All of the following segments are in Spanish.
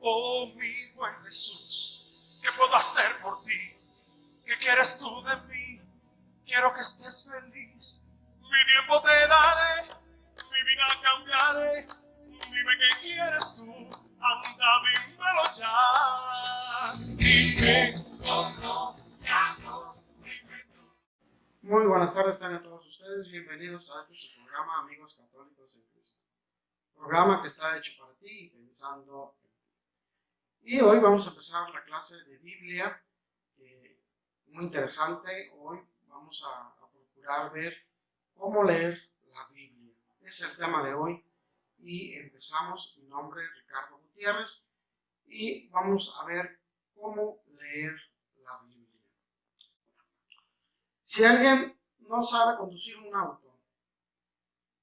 Oh, mi buen Jesús, ¿qué puedo hacer por ti? ¿Qué quieres tú de mí? Quiero que estés feliz. Mi tiempo te daré, mi vida cambiaré. Dime qué quieres tú, anda, dímelo ya. Dime cómo te amo, dime tú. Muy buenas tardes a todos ustedes, bienvenidos a este su programa Amigos Católicos en Cristo. Programa que está hecho para ti y pensando en ti. Y hoy vamos a empezar la clase de Biblia, muy interesante. Hoy vamos a procurar ver cómo leer la Biblia. Es el tema de hoy y empezamos. Mi nombre es Ricardo Gutiérrez y vamos a ver cómo leer la Biblia. Si alguien no sabe conducir un auto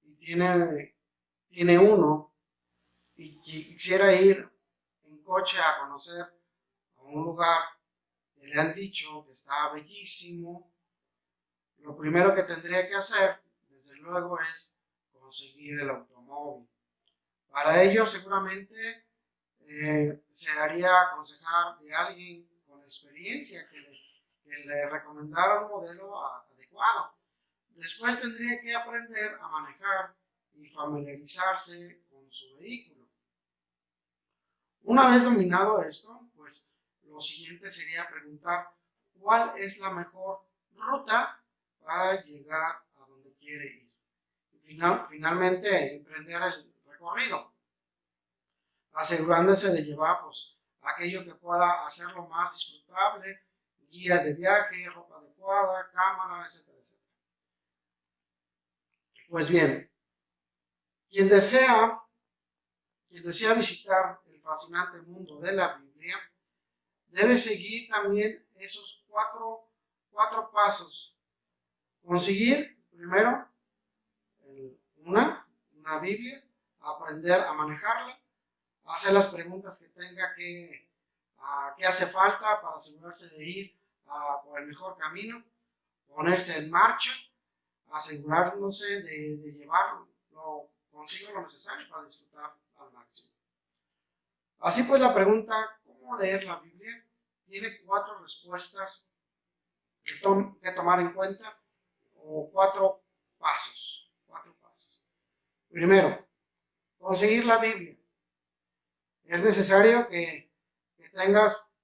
y tiene uno y quisiera ir en coche a conocer a un lugar que le han dicho que está bellísimo, lo primero que tendría que hacer, desde luego, es conseguir el automóvil. Para ello, seguramente se haría aconsejar de alguien con experiencia que le recomendara un modelo adecuado. Después tendría que aprender a manejar y familiarizarse con su vehículo. Una vez dominado esto, pues lo siguiente sería preguntar cuál es la mejor ruta para llegar a donde quiere ir. Y finalmente, emprender el recorrido, asegurándose de llevar pues, aquello que pueda hacerlo más disfrutable, guías de viaje, ropa adecuada, cámara, etcétera, etcétera. Pues bien, quien desea visitar el fascinante mundo de la Biblia, debe seguir también esos cuatro pasos. Conseguir, primero, una Biblia, aprender a manejarla, hacer las preguntas que tenga que hace falta para asegurarse de ir por el mejor camino, ponerse en marcha, asegurándose de llevar consigo lo necesario para disfrutar al máximo. Así pues, la pregunta, ¿cómo leer la Biblia?, tiene cuatro respuestas que tomar en cuenta, o cuatro pasos. Primero, conseguir la Biblia. Es necesario que tengas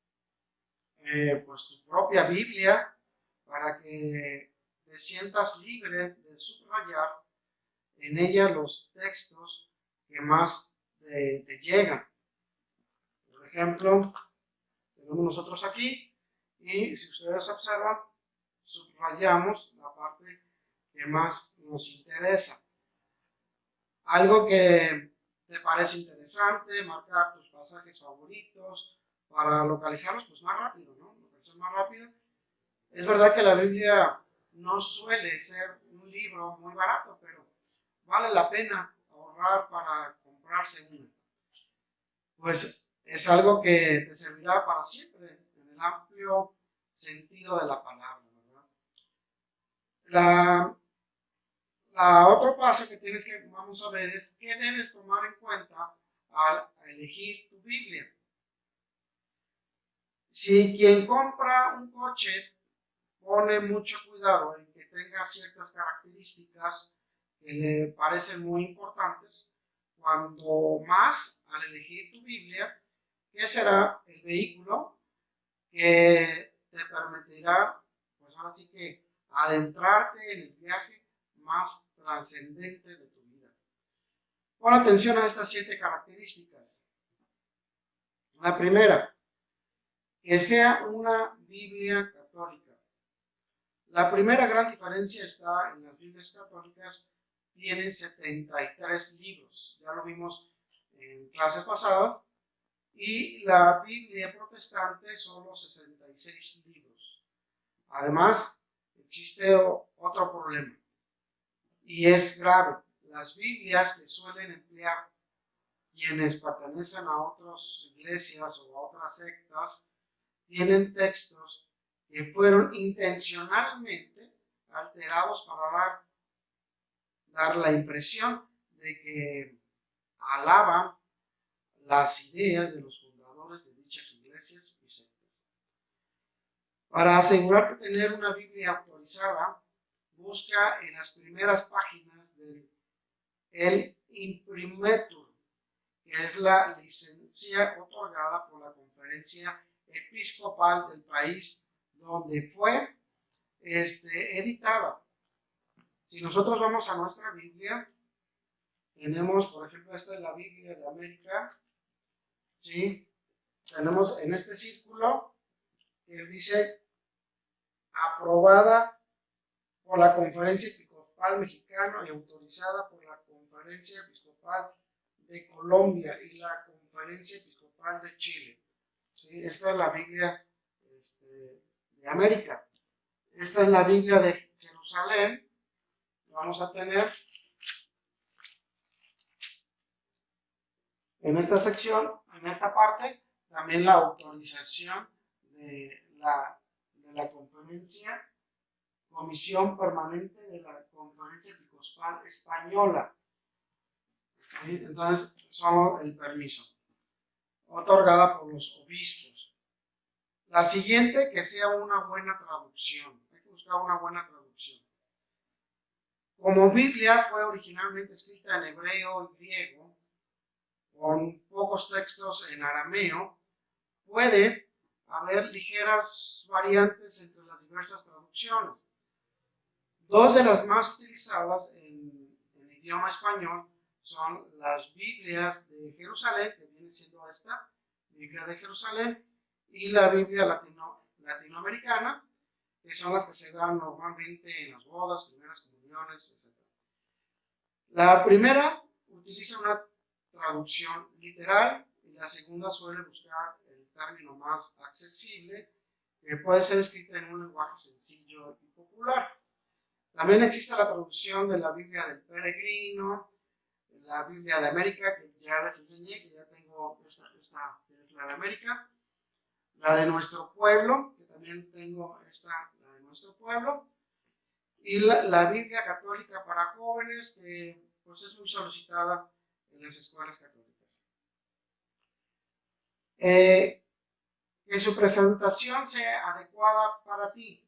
pues tu propia Biblia para que te sientas libre de subrayar en ella los textos que más te llegan. Por ejemplo, tenemos nosotros aquí, y si ustedes observan, subrayamos la parte que más nos interesa. Algo que te parece interesante, marcar tus pasajes favoritos para localizarlos pues más rápido, ¿no? Localizar más rápido. Es verdad que la Biblia no suele ser un libro muy barato, pero vale la pena ahorrar para comprarse una. Pues es algo que te servirá para siempre, en el amplio sentido de la palabra, ¿verdad? Otro paso que vamos a ver, es qué debes tomar en cuenta al elegir tu Biblia. Si quien compra un coche pone mucho cuidado en que tenga ciertas características que le parecen muy importantes, cuando más al elegir tu Biblia, ¿qué será el vehículo que te permitirá, pues ahora sí que, adentrarte en el viaje más trascendente de tu vida? Pon atención a estas 7 características. La primera, que sea una Biblia católica. La primera gran diferencia está en las Biblias católicas, tienen 73 libros, ya lo vimos en clases pasadas, y la Biblia protestante solo 66 libros. Además, existe otro problema, y es grave. Las Biblias que suelen emplear quienes pertenecen a otras iglesias o a otras sectas tienen textos que fueron intencionalmente alterados para dar la impresión de que alaban las ideas de los fundadores pastores de dichas iglesias y sectas. Para asegurarte de tener una Biblia autorizada, busca en las primeras páginas del el Imprimatur, que es la licencia otorgada por la Conferencia Episcopal del país donde fue editada. Si nosotros vamos a nuestra Biblia, tenemos, por ejemplo, esta es la Biblia de América, ¿sí? Tenemos en este círculo que dice aprobada por la Conferencia Episcopal Mexicana y autorizada por la Conferencia Episcopal de Colombia y la Conferencia Episcopal de Chile. ¿Sí? Esta es la Biblia de América. Esta es la Biblia de Jerusalén. Vamos a tener en esta sección, en esta parte, también la autorización de la conferencia, Comisión Permanente de la Conferencia Episcopal Española. ¿Sí? Entonces, son el permiso, otorgada por los obispos. La siguiente, que sea una buena traducción. Hay que buscar una buena traducción. Como Biblia fue originalmente escrita en hebreo y griego, con pocos textos en arameo, puede haber ligeras variantes entre las diversas traducciones. Dos de las más utilizadas en idioma español son las Biblias de Jerusalén, que viene siendo esta, Biblia de Jerusalén, y la Biblia latinoamericana, que son las que se dan normalmente en las bodas, primeras comuniones, etc. La primera utiliza una traducción literal y la segunda suele buscar el término más accesible, que puede ser escrita en un lenguaje sencillo y popular. También existe la traducción de la Biblia del Peregrino, la Biblia de América, que ya les enseñé, que ya tengo esta que es la de América, la de nuestro pueblo, que también tengo la de nuestro pueblo, y la Biblia católica para jóvenes, que pues es muy solicitada en las escuelas católicas. Que su presentación sea adecuada para ti.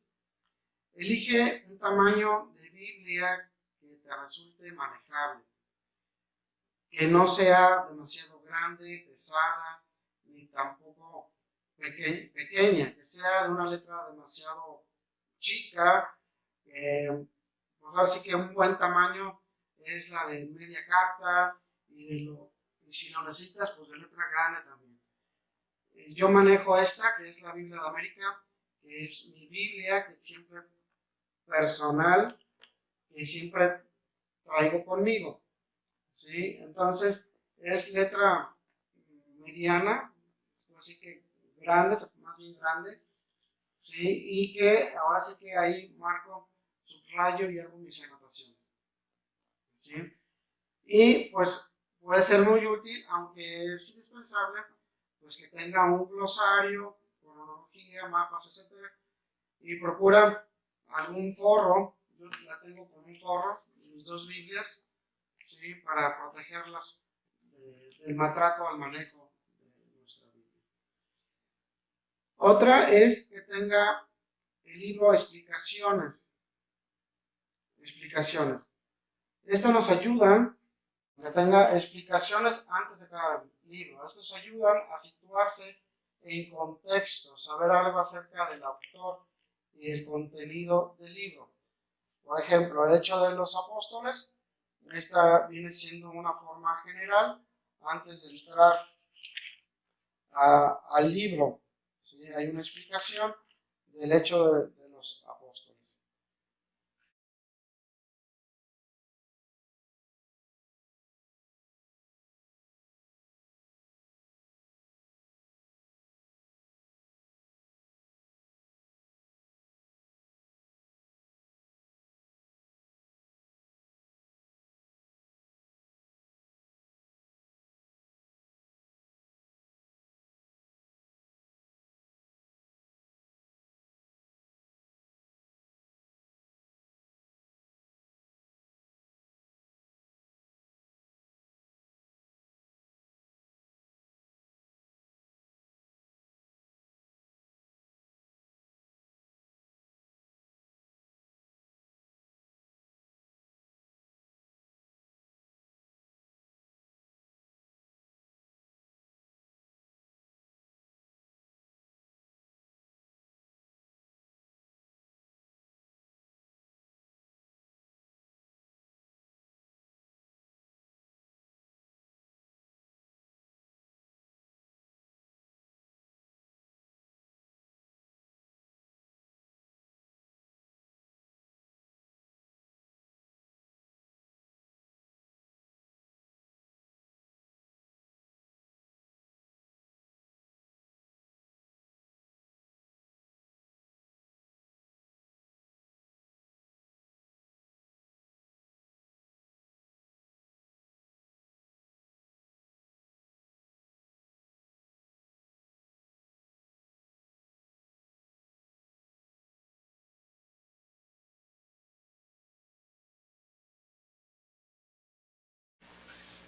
Elige un tamaño de Biblia que te resulte manejable, que no sea demasiado grande, pesada, ni tampoco pequeña, que sea de una letra demasiado chica. Pues así que un buen tamaño es la de media carta y si lo necesitas, pues de letra grande también. Yo manejo esta, que es la Biblia de América, que es mi Biblia, que siempre personal, que siempre traigo conmigo, ¿sí? Entonces, es letra mediana, así que grande, más bien grande, ¿sí? Y que ahora sí que ahí marco, subrayo y hago mis anotaciones, ¿sí? Y pues puede ser muy útil, aunque es indispensable, pues que tenga un glosario, cronología, mapas, etc. Y procura algún forro, yo la tengo con un forro, mis dos Biblias, ¿sí? Para protegerlas del maltrato al manejo de nuestra Biblia. Otra es que tenga el libro explicaciones. Esto nos ayuda que tenga explicaciones antes de cada libro. Estos ayudan a situarse en contexto, saber algo acerca del autor y el contenido del libro. Por ejemplo, el Hecho de los Apóstoles, esta viene siendo una forma general antes de entrar al libro. ¿Sí? Hay una explicación del Hecho de los Apóstoles.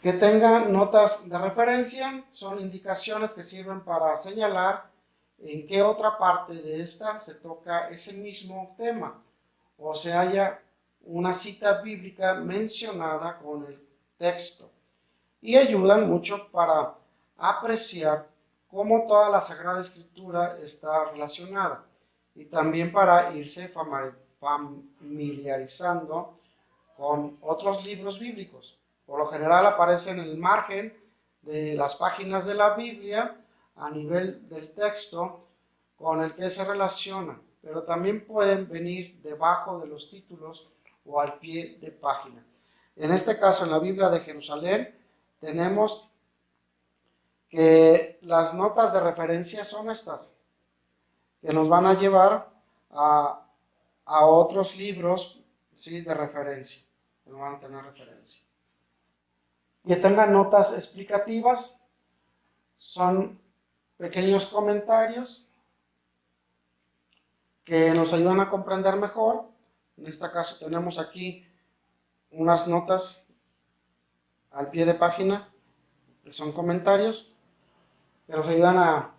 Que tengan notas de referencia, son indicaciones que sirven para señalar en qué otra parte de esta se toca ese mismo tema o se halla una cita bíblica mencionada con el texto, y ayudan mucho para apreciar cómo toda la Sagrada Escritura está relacionada y también para irse familiarizando con otros libros bíblicos. Por lo general aparecen en el margen de las páginas de la Biblia a nivel del texto con el que se relaciona, pero también pueden venir debajo de los títulos o al pie de página. En este caso, en la Biblia de Jerusalén, tenemos que las notas de referencia son estas, que nos van a llevar a otros libros, ¿sí?, de referencia, que no van a tener referencia. Que tengan notas explicativas, son pequeños comentarios que nos ayudan a comprender mejor. En este caso tenemos aquí unas notas al pie de página, que son comentarios, que nos ayudan a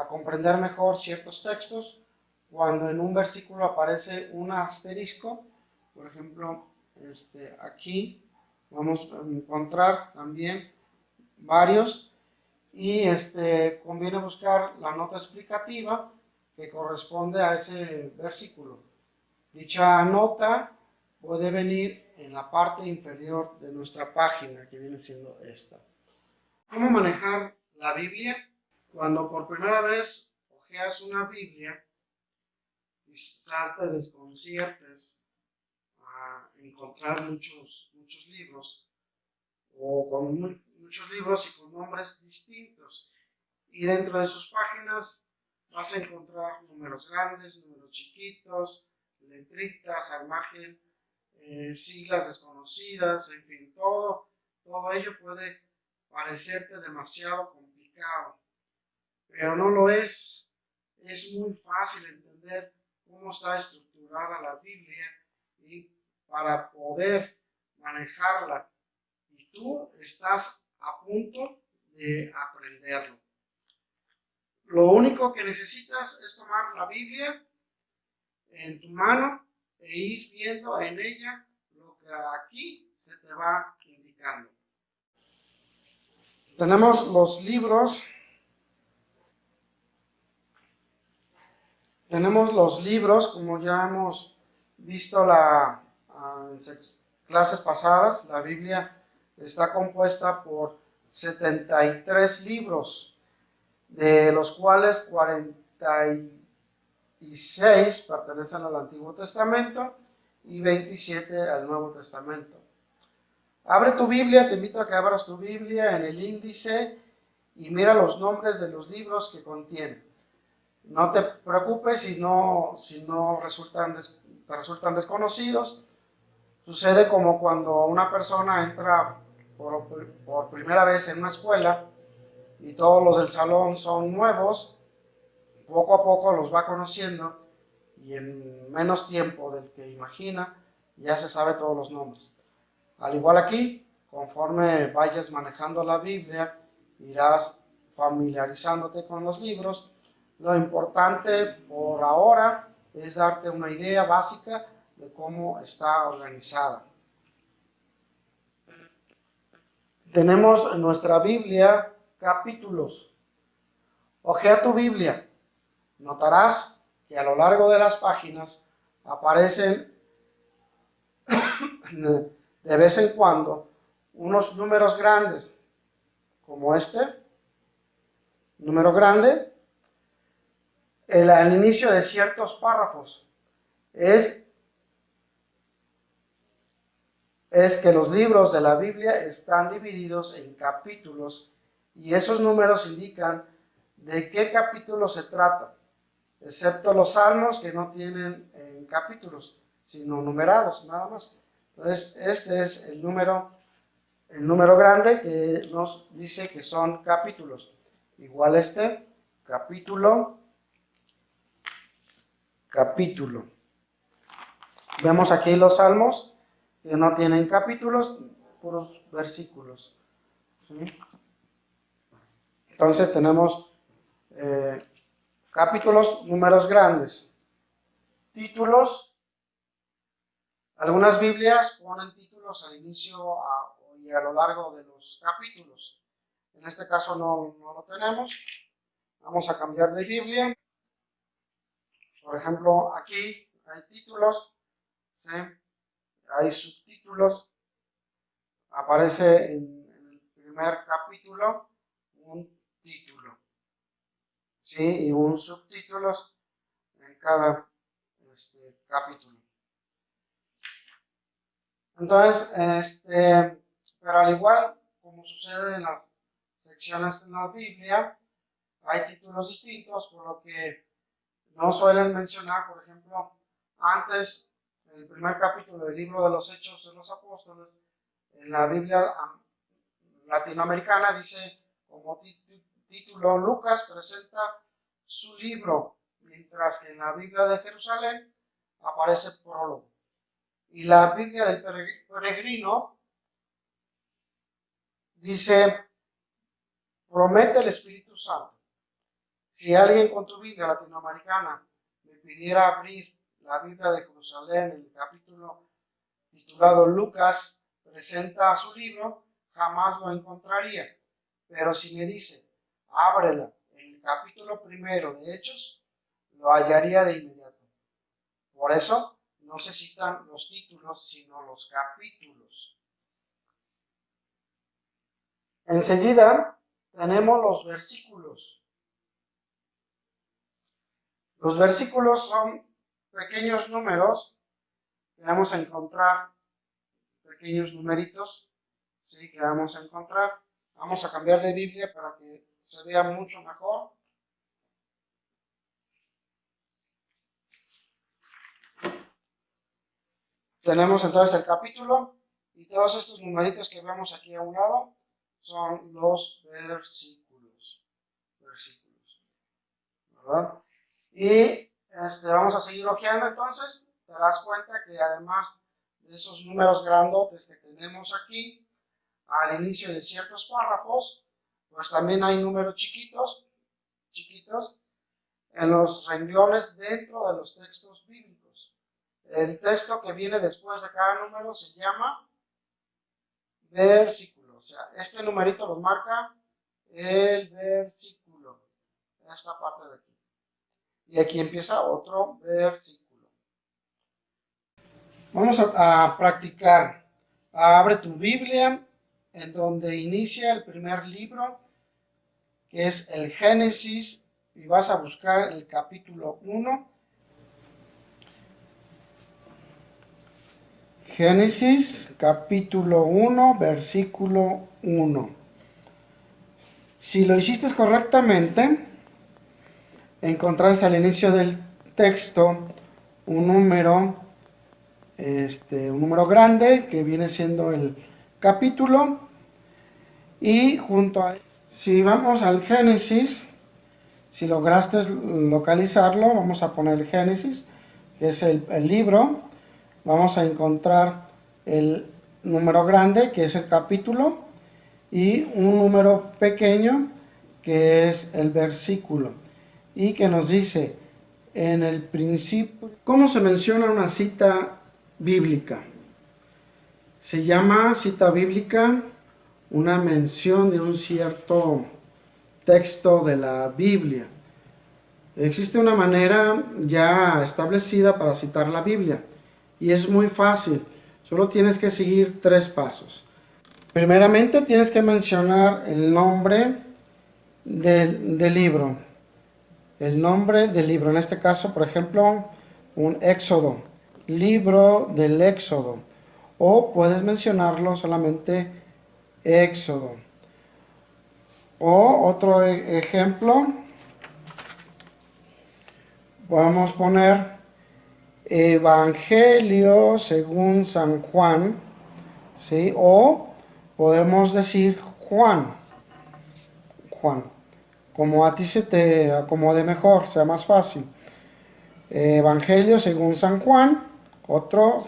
comprender mejor ciertos textos. Cuando en un versículo aparece un asterisco, por ejemplo, aquí vamos a encontrar también varios, y conviene buscar la nota explicativa que corresponde a ese versículo. Dicha nota puede venir en la parte inferior de nuestra página, que viene siendo esta. ¿Cómo manejar la Biblia? Cuando por primera vez hojeas una Biblia, quizás te desconciertes a encontrar muchos libros, o con muchos libros y con nombres distintos. Y dentro de sus páginas vas a encontrar números grandes, números chiquitos, letritas al margen, siglas desconocidas, en fin, todo ello puede parecerte demasiado complicado, pero no lo es. Es muy fácil entender cómo está estructurada la Biblia y para poder manejarla. Y tú estás a punto de aprenderlo. Lo único que necesitas es tomar la Biblia en tu mano e ir viendo en ella lo que aquí se te va indicando. Tenemos los libros. Como ya hemos visto en clases pasadas. La Biblia está compuesta por 73 libros, de los cuales 46 pertenecen al Antiguo Testamento y 27 al Nuevo Testamento. Abre tu Biblia, te invito a que abras tu Biblia en el índice y mira los nombres de los libros que contiene. No te preocupes si no te resultan desconocidos. Sucede como cuando una persona entra por primera vez en una escuela y todos los del salón son nuevos. Poco a poco los va conociendo y en menos tiempo del que imagina ya se sabe todos los nombres. Al igual aquí, conforme vayas manejando la Biblia, irás familiarizándote con los libros. Lo importante por ahora es darte una idea básica de cómo está organizada. Tenemos en nuestra Biblia capítulos. Ojea tu Biblia. Notarás que a lo largo de las páginas aparecen de vez en cuando unos números grandes, como este, número grande, al inicio de ciertos párrafos. Es que los libros de la Biblia están divididos en capítulos y esos números indican de qué capítulo se trata, excepto los salmos, que no tienen capítulos, sino numerados nada más. Entonces, este es el número grande que nos dice que son capítulos. Igual capítulo. Vemos aquí los salmos que no tienen capítulos, puros versículos. ¿sí? Entonces tenemos capítulos, números grandes. Títulos. Algunas Biblias ponen títulos al inicio y a lo largo de los capítulos. En este caso no lo tenemos. Vamos a cambiar de Biblia. Por ejemplo, aquí hay títulos, ¿sí? Hay subtítulos. Aparece en el primer capítulo un título, ¿sí? Y un subtítulo en cada capítulo. Entonces, pero al igual como sucede en las secciones en la Biblia, hay títulos distintos, por lo que no suelen mencionar, por ejemplo, antes, en el primer capítulo del libro de los Hechos de los Apóstoles, en la Biblia latinoamericana dice como título Lucas presenta su libro, mientras que en la Biblia de Jerusalén aparece prólogo. Y la Biblia del peregrino dice, promete el Espíritu Santo. Si alguien con tu Biblia latinoamericana me pidiera abrir la Biblia de Jerusalén en el capítulo titulado Lucas presenta su libro, jamás lo encontraría. Pero si me dice, ábrela en el capítulo primero de Hechos, lo hallaría de inmediato. Por eso no se citan los títulos, sino los capítulos. Enseguida tenemos los versículos. Los versículos son pequeños números que vamos a encontrar, pequeños numeritos, ¿sí? Que vamos a encontrar. Vamos a cambiar de Biblia para que se vea mucho mejor. Tenemos entonces el capítulo y todos estos numeritos que vemos aquí a un lado son los versículos. ¿Verdad? Y vamos a seguir hojeando entonces. Te das cuenta que además de esos números grandotes que tenemos aquí al inicio de ciertos párrafos, pues también hay números chiquitos en los renglones dentro de los textos bíblicos. El texto que viene después de cada número se llama versículo. O sea, este numerito lo marca el versículo. Esta parte de aquí. Y aquí empieza otro versículo. Vamos a practicar. Abre tu Biblia en donde inicia el primer libro, que es el Génesis, y vas a buscar el capítulo 1. Génesis, capítulo 1, versículo 1. Si lo hiciste correctamente, encontrarás al inicio del texto un número grande que viene siendo el capítulo, y junto a, si vamos al Génesis, si lograste localizarlo, vamos a poner Génesis, que es el libro, vamos a encontrar el número grande, que es el capítulo, y un número pequeño, que es el versículo, y que nos dice, en el principio, ¿cómo se menciona una cita bíblica? Se llama cita bíblica una mención de un cierto texto de la Biblia. Existe una manera ya establecida para citar la Biblia, y es muy fácil, solo tienes que seguir 3 pasos. Primeramente tienes que mencionar el nombre del libro. El nombre del libro, en este caso, por ejemplo, un Éxodo, libro del Éxodo, o puedes mencionarlo solamente Éxodo. O otro ejemplo, podemos poner Evangelio según San Juan, ¿sí? O podemos decir Juan, como a ti se te acomode mejor, sea más fácil. Evangelio según San Juan, otro,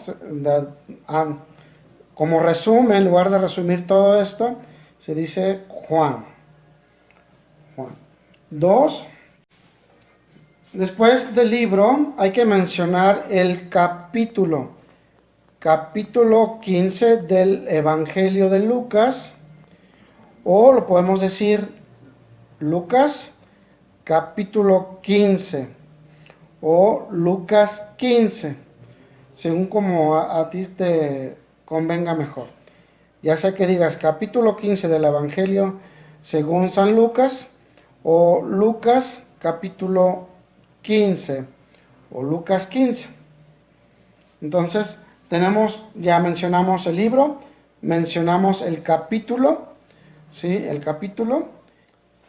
como resumen, en lugar de resumir todo esto, se dice Juan. Juan. 2. Después del libro hay que mencionar el capítulo. Capítulo 15 del Evangelio de Lucas. O lo podemos decir Lucas capítulo 15 o Lucas 15, según como a ti te convenga mejor. Ya sea que digas capítulo 15 del Evangelio según San Lucas o Lucas capítulo 15 o Lucas 15. Entonces, ya mencionamos el libro, mencionamos el capítulo, ¿sí? El capítulo.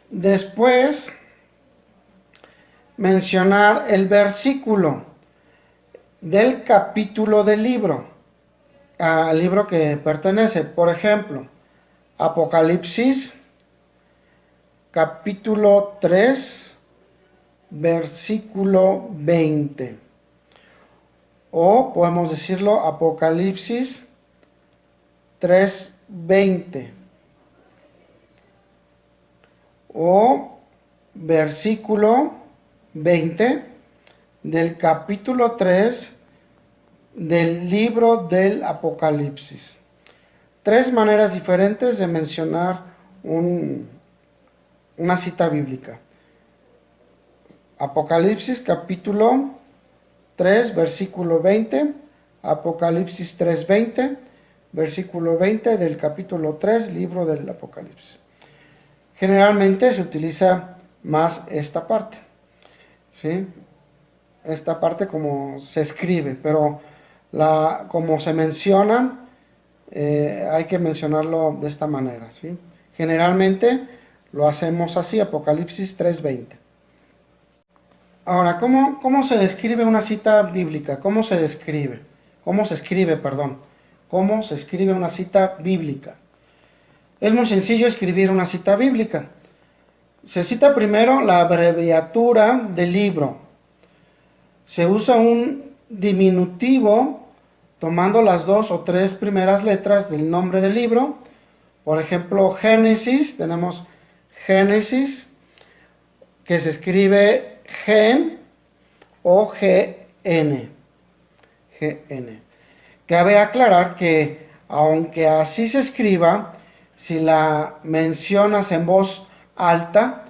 Después, mencionar el versículo del capítulo del libro, al libro que pertenece. Por ejemplo, Apocalipsis, capítulo 3, versículo 20. O podemos decirlo Apocalipsis 3:20. O versículo 20 del capítulo 3 del libro del Apocalipsis. 3 maneras diferentes de mencionar una cita bíblica. Apocalipsis capítulo 3, versículo 20, Apocalipsis 3:20, versículo 20 del capítulo 3, libro del Apocalipsis. Generalmente se utiliza más esta parte, ¿sí? Esta parte como se escribe, pero como se menciona, hay que mencionarlo de esta manera, ¿sí? Generalmente lo hacemos así, Apocalipsis 3:20. Ahora, ¿cómo se describe una cita bíblica? ¿Cómo se escribe, perdón? ¿Cómo se escribe una cita bíblica? Es muy sencillo escribir una cita bíblica. Se cita primero la abreviatura del libro. Se usa un diminutivo tomando las 2 o 3 primeras letras del nombre del libro. Por ejemplo, Génesis, tenemos Génesis, que se escribe Gen o GN. GN. Cabe aclarar que, aunque así se escriba, si la mencionas en voz alta,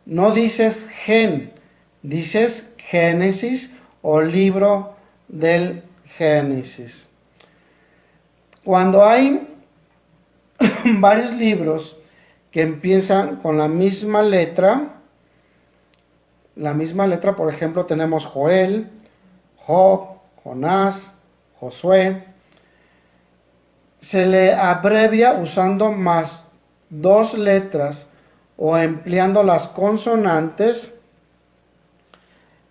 no dices gen, dices Génesis o libro del Génesis. Cuando hay varios libros que empiezan con la misma letra, por ejemplo, tenemos Joel, Job, Jonás, Josué, se le abrevia usando más 2 letras o empleando las consonantes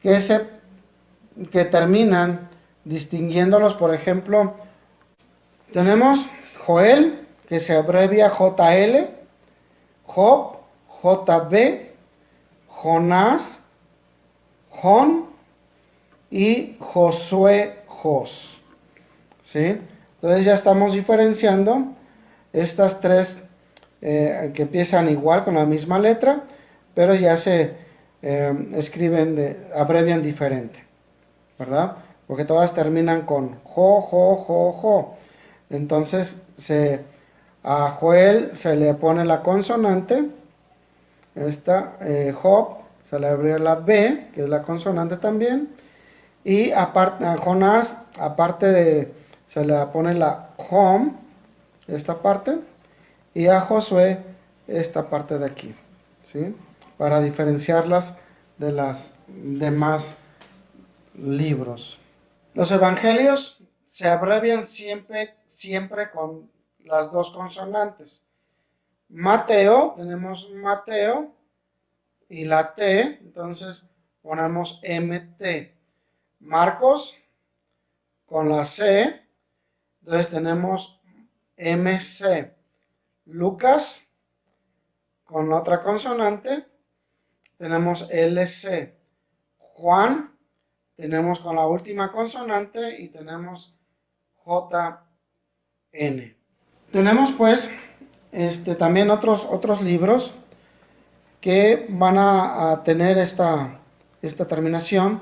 que terminan distinguiéndolos. Por ejemplo, tenemos Joel, que se abrevia JL, Job, JB, Jonás, Jon y Josué, Jos. ¿Sí? Entonces ya estamos diferenciando estas 3 que empiezan igual con la misma letra, pero ya se abrevian diferente, ¿verdad? Porque todas terminan con jo, jo, jo, jo. Entonces a Joel se le pone la consonante, Job se le abre la B, que es la consonante también, y a Jonás, se le pone la home, esta parte, y a Josué, esta parte de aquí, ¿sí? Para diferenciarlas de las demás libros. Los evangelios se abrevian siempre con las 2 consonantes. Mateo, tenemos Mateo y la T, entonces ponemos MT. Marcos con la C, entonces tenemos MC. Lucas con la otra consonante tenemos LC. Juan tenemos con la última consonante y tenemos JN. Tenemos pues también otros libros que van a tener esta terminación.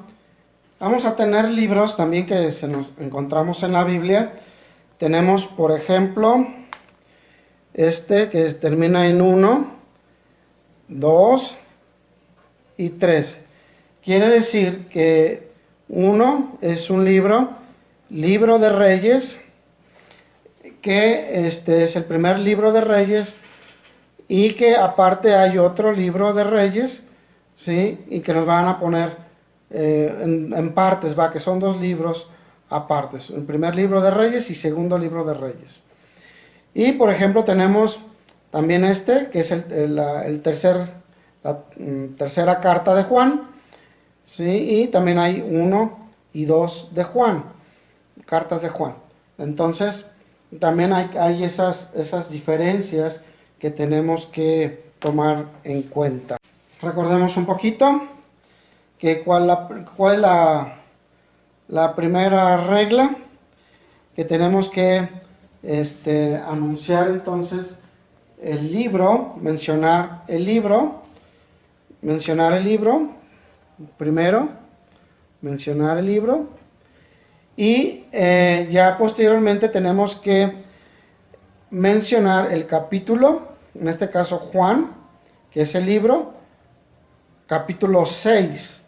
Vamos a tener libros también que se nos encontramos en la Biblia. Tenemos, por ejemplo, que termina en 1, 2 y 3. Quiere decir que 1 es un libro de Reyes, que es el primer libro de Reyes, y que aparte hay otro libro de Reyes, ¿sí? Y que nos van a poner en partes, que son 2 libros apartes, el primer libro de Reyes y segundo libro de Reyes. Y por ejemplo tenemos también que es la tercera carta de Juan, ¿sí? Y también hay 1 y 2 de Juan, cartas de Juan. Entonces también hay esas diferencias que tenemos que tomar en cuenta. Recordemos un poquito que cuál es la primera regla que tenemos que anunciar. Entonces el libro, mencionar el libro primero, mencionar el libro, y ya posteriormente tenemos que mencionar el capítulo, en este caso Juan, que es el libro, capítulo 6,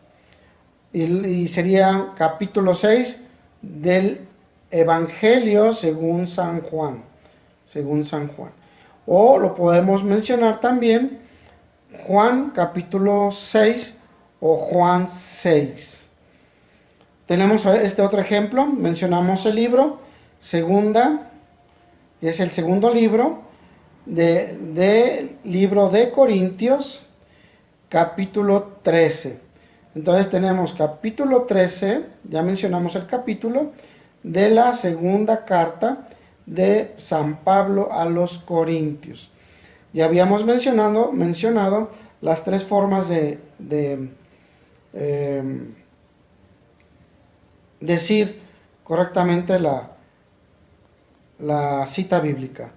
y sería capítulo 6 del Evangelio según San Juan, o lo podemos mencionar también Juan capítulo 6 o Juan 6. Tenemos otro ejemplo, mencionamos el libro, es el segundo libro libro de Corintios, capítulo 13. Entonces tenemos capítulo 13, ya mencionamos el capítulo, de la segunda carta de San Pablo a los Corintios. Ya habíamos mencionado las 3 formas de decir correctamente la cita bíblica.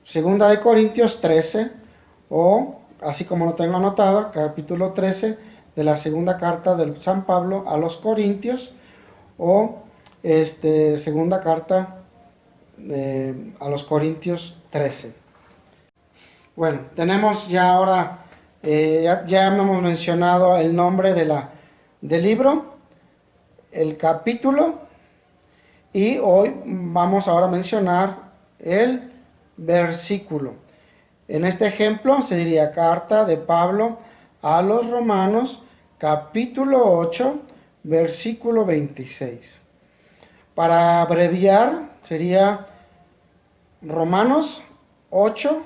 Segunda de Corintios 13, o así como lo tengo anotado, capítulo 13 de la segunda carta de San Pablo a los Corintios, o segunda carta a los Corintios 13. Bueno, tenemos ya ahora, ya hemos mencionado el nombre del libro, el capítulo, y hoy vamos ahora a mencionar el versículo. En este ejemplo se diría carta de Pablo a los Romanos, capítulo 8, versículo 26. Para abreviar sería Romanos 8,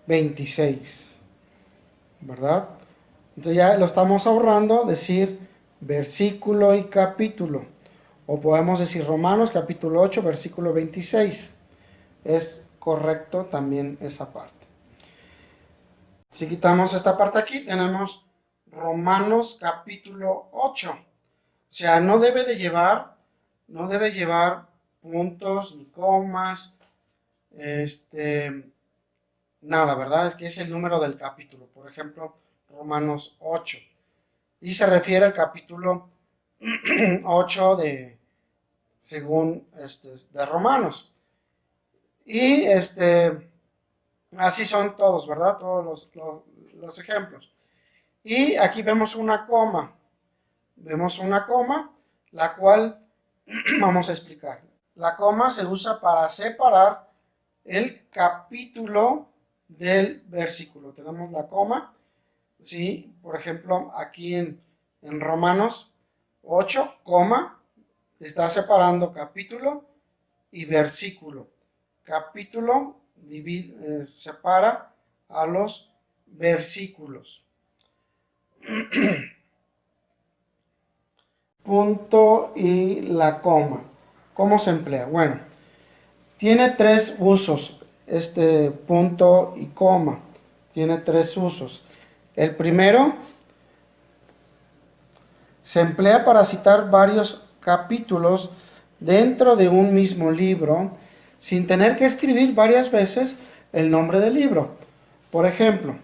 26, ¿verdad? Entonces ya lo estamos ahorrando decir versículo y capítulo, o podemos decir Romanos capítulo 8, versículo 26. Es correcto también esa parte. Si quitamos esta parte aquí, tenemos Romanos capítulo 8. O sea, no debe llevar puntos ni comas, nada, ¿verdad? Es que es el número del capítulo. Por ejemplo, Romanos 8. Y se refiere al capítulo 8 según de Romanos. Y así son todos, ¿verdad? Todos los ejemplos. Y aquí vemos una coma. La cual vamos a explicar. La coma se usa para separar el capítulo del versículo. Tenemos la coma, ¿sí? Por ejemplo, aquí en Romanos 8, coma, está separando capítulo y versículo. Capítulo separa a los versículos. Punto y la coma. ¿Cómo se emplea? Bueno, tiene 3 usos este punto y coma. Tiene 3 usos. El primero se emplea para citar varios capítulos dentro de un mismo libro, sin tener que escribir varias veces el nombre del libro. Por ejemplo,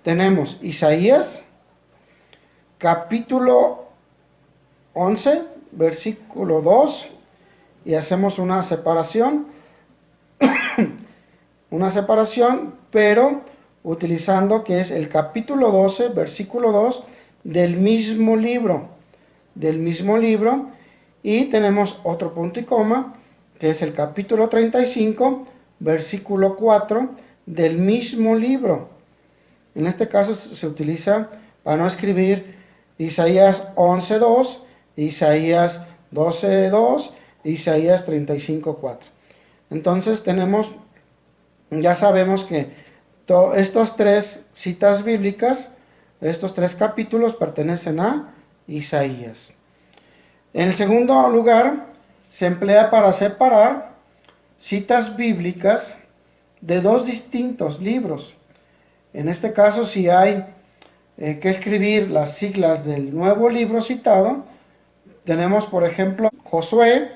tenemos Isaías, capítulo 11, versículo 2, y hacemos una separación, pero utilizando que es el capítulo 12, versículo 2 del mismo libro, y tenemos otro punto y coma, que es el capítulo 35, versículo 4 del mismo libro. En este caso se utiliza para no escribir Isaías 11.2, Isaías 12.2, Isaías 35.4. Entonces ya sabemos que estas tres citas bíblicas, estos tres capítulos pertenecen a Isaías. En el segundo lugar, se emplea para separar citas bíblicas de dos distintos libros. En este caso, si hay que escribir las siglas del nuevo libro citado, tenemos por ejemplo Josué,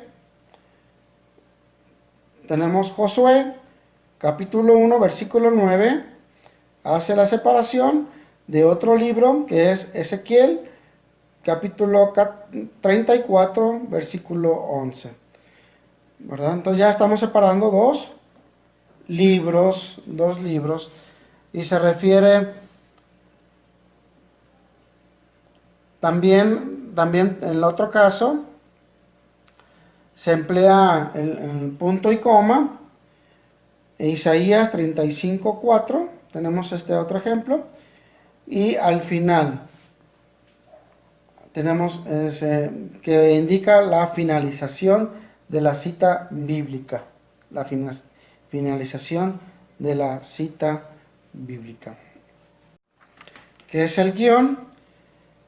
capítulo 1, versículo 9, hace la separación de otro libro que es Ezequiel, capítulo 34, versículo 11. ¿Verdad? Entonces ya estamos separando dos libros, y se refiere también en el otro caso, se emplea el punto y coma, Isaías 35.4, tenemos este otro ejemplo, y al final tenemos que indica la finalización de la cita bíblica, la finalización de la cita bíblica, que es el guión,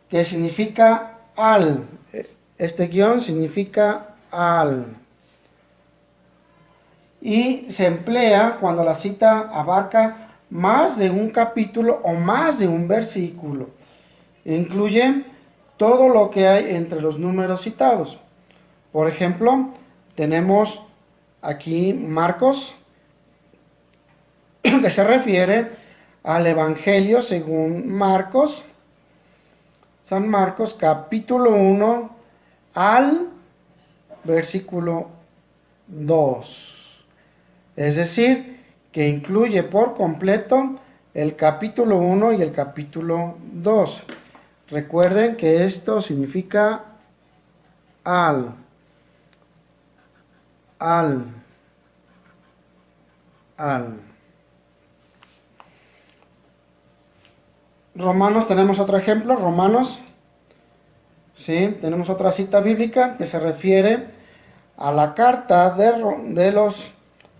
que significa al. Este guión significa al. Y se emplea cuando la cita abarca más de un capítulo o más de un versículo. Incluye todo lo que hay entre los números citados. Por ejemplo, tenemos aquí Marcos, que se refiere al Evangelio según Marcos, San Marcos, capítulo 1 al versículo 2. Es decir, que incluye por completo el capítulo 1 y el capítulo 2. Recuerden que esto significa al. Romanos, tenemos otro ejemplo, Romanos, ¿sí? Tenemos otra cita bíblica que se refiere a la carta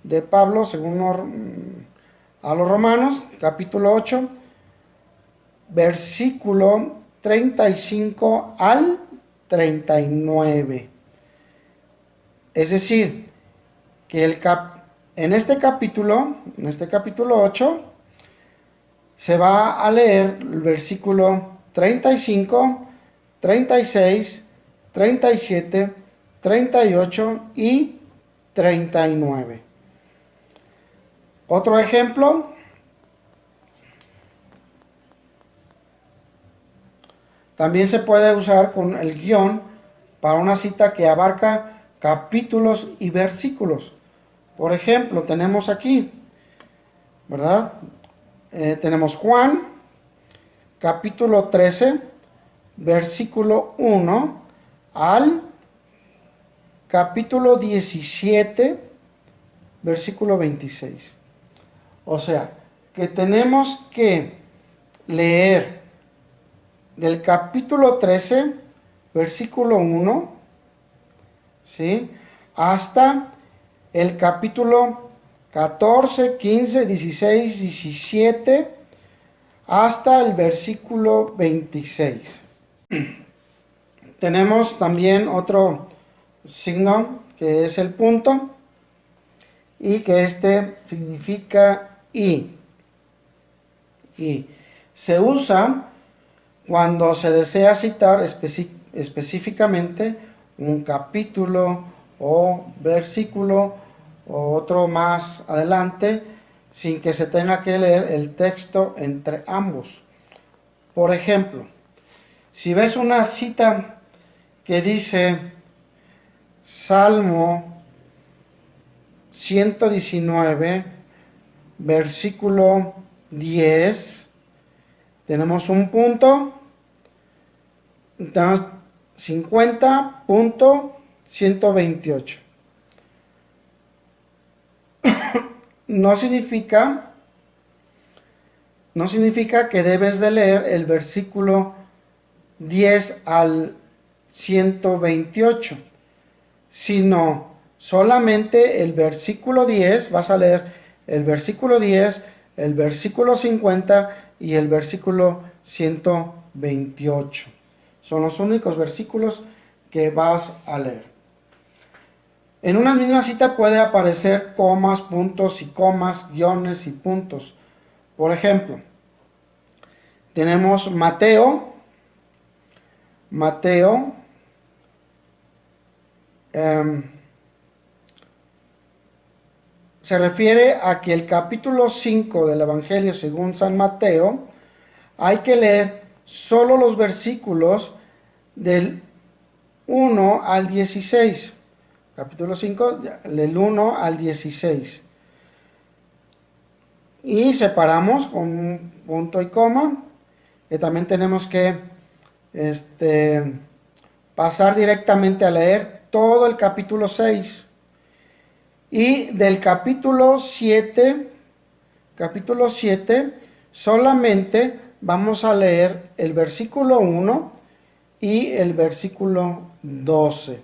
de Pablo según a los Romanos, capítulo 8, versículo 35 al 39. Es decir, que en este capítulo 8, se va a leer el versículo 35, 36, 37, 38 y 39. Otro ejemplo, también se puede usar con el guión para una cita que abarca capítulos y versículos. Por ejemplo, tenemos aquí, ¿verdad? Tenemos Juan, capítulo 13, versículo 1 al capítulo 17, versículo 26. O sea, que tenemos que leer del capítulo 13, versículo 1, ¿sí?, hasta el capítulo 14, 15, 16, 17, hasta el versículo 26. Tenemos también otro signo que es el punto, y que este significa y. Se usa cuando se desea citar específicamente un capítulo o versículo o otro más adelante sin que se tenga que leer el texto entre ambos. Por ejemplo, si ves una cita que dice Salmo 119, versículo 10, tenemos un punto, tenemos 50.128. No significa que debes de leer el versículo 10 al 128, sino solamente el versículo 10, vas a leer el versículo 10, el versículo 50 y el versículo 128. Son los únicos versículos que vas a leer. En una misma cita puede aparecer comas, puntos y comas, guiones y puntos. Por ejemplo, tenemos Mateo, se refiere a que el capítulo 5 del Evangelio según San Mateo, hay que leer solo los versículos del 1 al 16. Capítulo 5, del 1 al 16. Y separamos con un punto y coma, que también tenemos que pasar directamente a leer todo el capítulo 6. Y del capítulo 7 solamente vamos a leer el versículo 1 y el versículo 12.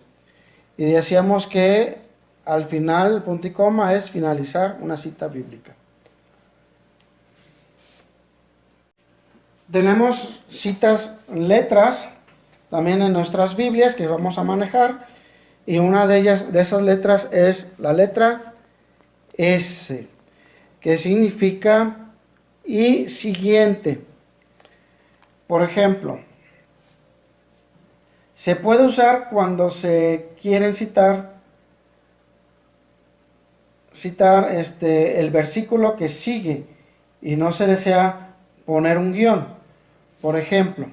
Y decíamos que al final el punto y coma es finalizar una cita bíblica. Tenemos citas, letras, también en nuestras Biblias que vamos a manejar. Y una de ellas, de esas letras, es la letra S, que significa y siguiente. Por ejemplo, se puede usar cuando se quieren citar el versículo que sigue y no se desea poner un guión. Por ejemplo,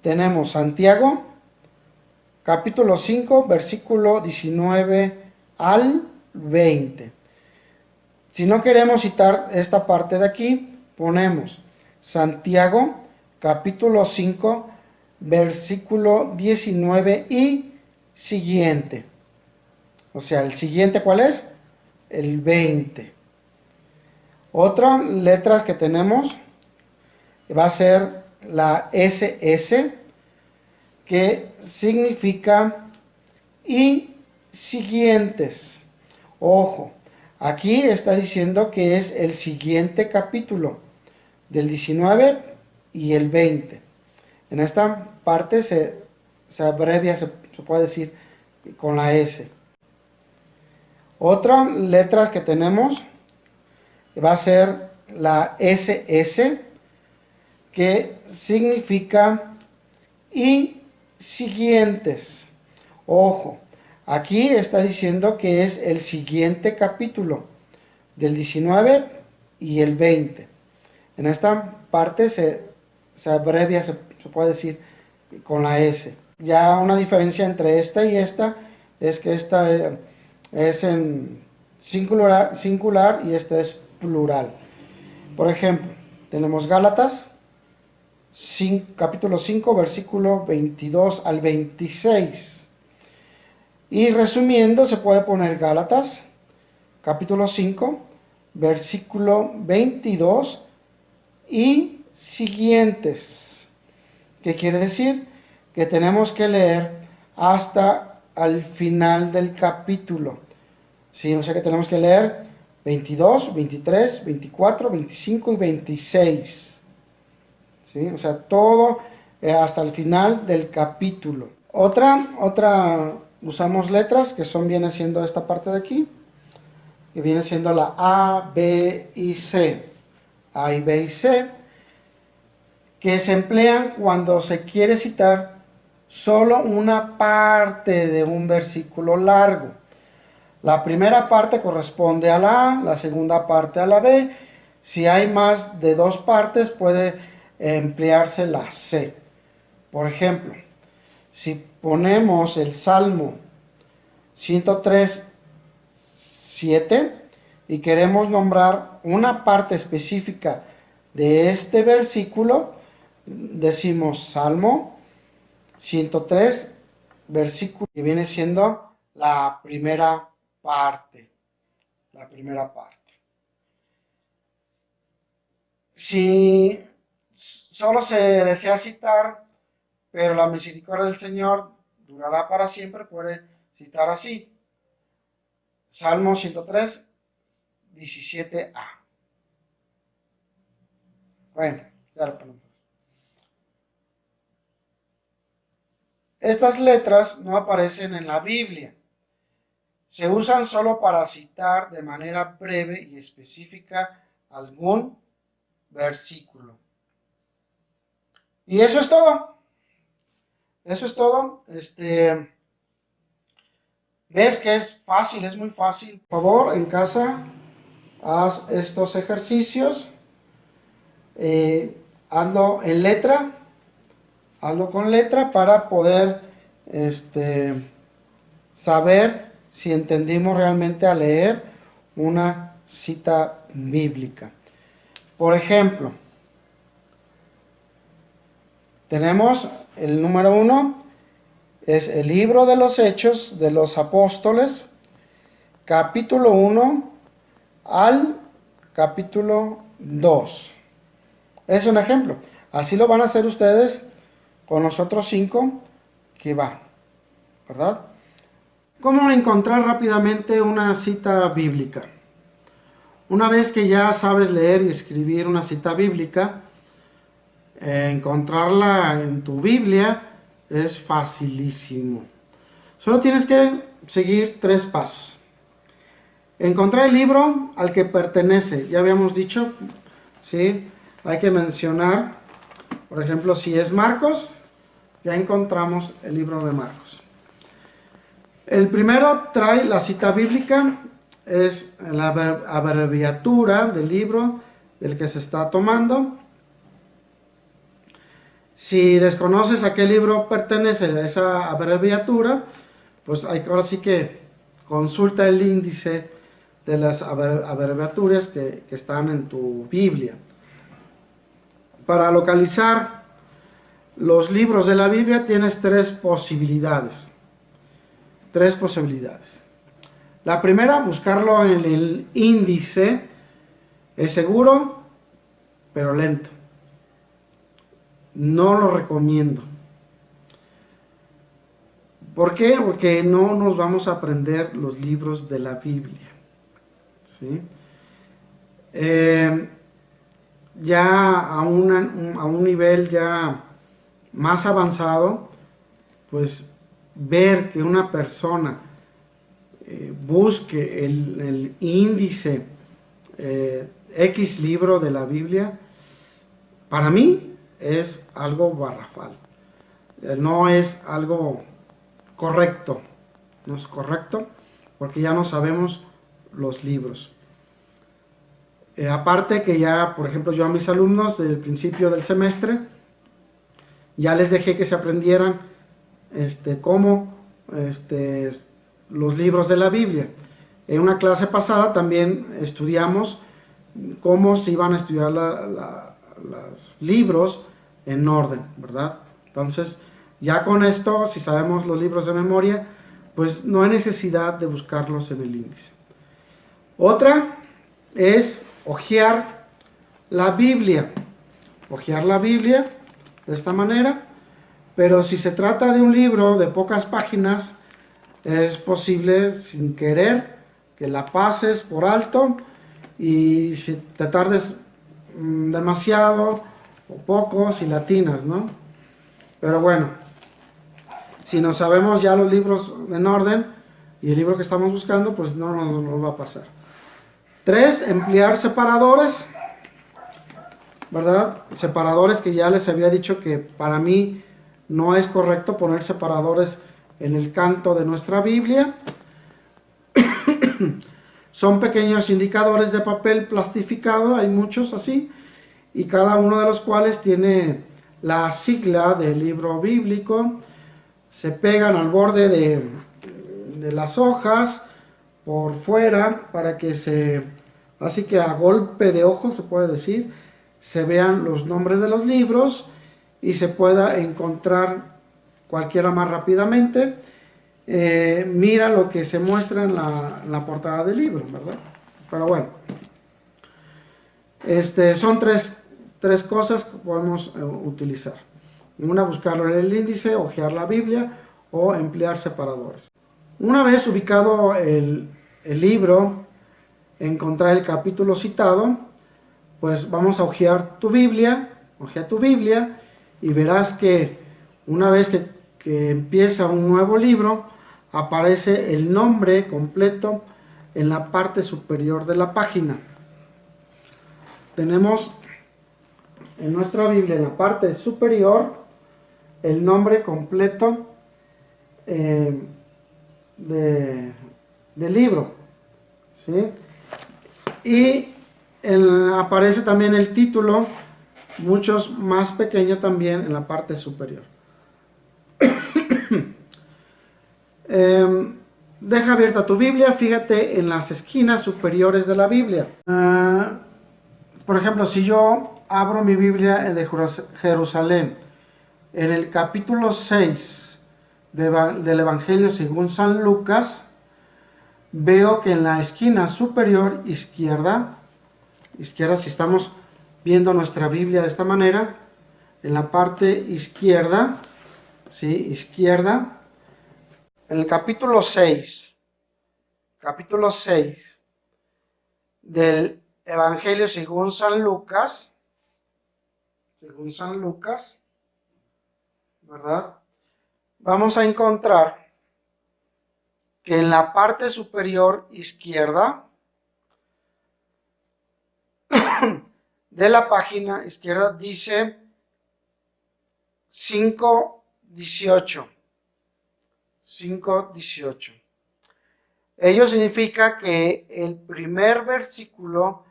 tenemos Santiago, capítulo 5, versículo 19 al 20. Si no queremos citar esta parte de aquí, ponemos Santiago, capítulo 5, versículo 19 y siguiente. O sea, ¿el siguiente cuál es? El 20. Otra letra que tenemos va a ser la SS, que significa y siguientes. Ojo, aquí está diciendo que es el siguiente capítulo, del 19 y el 20. En esta parte se abrevia, se puede decir con la S. Otra letra que tenemos va a ser la SS, que significa y siguientes. Ojo, aquí está diciendo que es el siguiente capítulo, del 19 y el 20. En esta parte se abrevia, se puede decir con la S. Ya una diferencia entre esta y esta es que esta es en singular y esta es plural. Por ejemplo, tenemos Gálatas, capítulo 5, versículo 22 al 26. Y resumiendo, se puede poner Gálatas, capítulo 5, versículo 22 y siguientes. ¿Qué quiere decir? Que tenemos que leer hasta al final del capítulo. ¿Sí? O sea que tenemos que leer 22, 23, 24, 25 y 26. ¿Sí? O sea, todo hasta el final del capítulo. Otra, usamos letras que viene siendo esta parte de aquí, que viene siendo la A, B y C. A y B y C, que se emplean cuando se quiere citar solo una parte de un versículo largo. La primera parte corresponde a la A, la segunda parte a la B. Si hay más de dos partes, puede emplearse la C. Por ejemplo, si ponemos el Salmo 103, 7 y queremos nombrar una parte específica de este versículo, decimos Salmo 103, versículo que viene siendo la primera parte. La primera parte. Si solo se desea citar, pero la misericordia del Señor durará para siempre, puede citar así. Salmo 103, 17a. Bueno, ya lo ponemos. Estas letras no aparecen en la Biblia. Se usan solo para citar de manera breve y específica algún versículo. Y eso es todo. Eso es todo. Ves que es fácil, es muy fácil. Por favor, en casa, haz estos ejercicios. Hazlo en letra. Hazlo con letra para poder saber si entendimos realmente a leer una cita bíblica. Por ejemplo, tenemos el número 1, es el libro de los Hechos de los Apóstoles, capítulo 1 al capítulo 2. Es un ejemplo. Así lo van a hacer ustedes con los otros 5 que va, ¿verdad? ¿Cómo encontrar rápidamente una cita bíblica? Una vez que ya sabes leer y escribir una cita bíblica, encontrarla en tu Biblia es facilísimo. Solo tienes que seguir 3 pasos. Encontrar el libro al que pertenece. Ya habíamos dicho, ¿sí? Hay que mencionar, por ejemplo, si es Marcos, ya encontramos el libro de Marcos. El primero trae la cita bíblica, es la abreviatura del libro del que se está tomando. Si desconoces a qué libro pertenece a esa abreviatura, pues ahora sí que consulta el índice de las abreviaturas que están en tu Biblia. Para localizar los libros de la Biblia tienes 3 posibilidades. 3 posibilidades. La primera, buscarlo en el índice. Es seguro, pero lento. No lo recomiendo. ¿Por qué? Porque no nos vamos a aprender los libros de la Biblia. ¿Sí? Ya a un nivel ya más avanzado, pues ver que una persona busque el índice X libro de la Biblia, para mí es algo barrafal. No es algo correcto. No es correcto porque ya no sabemos los libros. Aparte que ya, por ejemplo, yo a mis alumnos del principio del semestre ya les dejé que se aprendieran cómo los libros de la Biblia. En una clase pasada también estudiamos cómo se iban a estudiar los libros en orden, ¿verdad? Entonces, ya con esto, si sabemos los libros de memoria, pues no hay necesidad de buscarlos en el índice. Otra es hojear la Biblia. Hojear la Biblia de esta manera. Pero si se trata de un libro de pocas páginas, es posible sin querer que la pases por alto y si te tardes demasiado o poco, si latinas, ¿no? Pero bueno, si no sabemos ya los libros en orden y el libro que estamos buscando, pues no nos va a pasar. 3, emplear separadores, ¿verdad? Separadores que ya les había dicho que para mí no es correcto poner separadores en el canto de nuestra Biblia. Son pequeños indicadores de papel plastificado, hay muchos así, y cada uno de los cuales tiene la sigla del libro bíblico. Se pegan al borde de las hojas por fuera para que así que a golpe de ojo se puede decir, se vean los nombres de los libros y se pueda encontrar cualquiera más rápidamente. Mira lo que se muestra en la portada del libro, ¿verdad? Pero bueno, son tres cosas que podemos utilizar. Una, buscarlo en el índice, hojear la Biblia o emplear separadores. Una vez ubicado el libro, encontrar el capítulo citado, pues vamos a hojear tu Biblia, hojea tu Biblia y verás que una vez que empieza un nuevo libro, aparece el nombre completo en la parte superior de la página. Tenemos en nuestra Biblia, en la parte superior, el nombre completo del libro, ¿sí? Y aparece también el título, muchos más pequeño también en la parte superior. Deja abierta tu Biblia, fíjate en las esquinas superiores de la Biblia. Por ejemplo, si yo abro mi Biblia de Jerusalén, en el capítulo 6 del Evangelio según San Lucas, veo que en la esquina superior izquierda, si estamos viendo nuestra Biblia de esta manera, en la parte izquierda, ¿sí? Izquierda, en el capítulo 6 del Evangelio según San Lucas, ¿verdad? Vamos a encontrar que en la parte superior izquierda de la página izquierda dice 5:18. 5:18. Ello significa que el primer versículo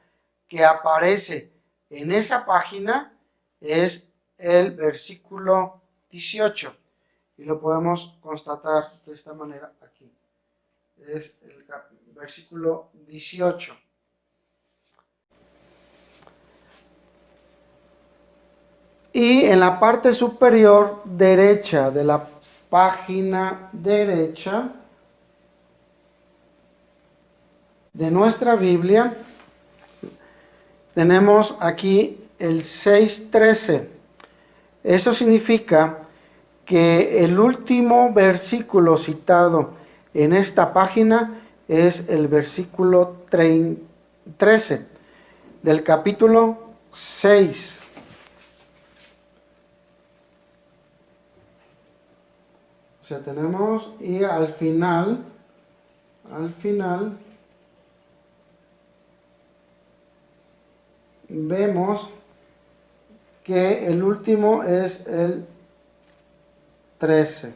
que aparece en esa página es el versículo 18. Y lo podemos constatar de esta manera aquí. Es el versículo 18. Y en la parte superior derecha de la página derecha de nuestra Biblia, tenemos aquí el 6:13. Eso significa que el último versículo citado en esta página es el versículo 13 del capítulo 6. O sea, tenemos, y al final, vemos que el último es el 13.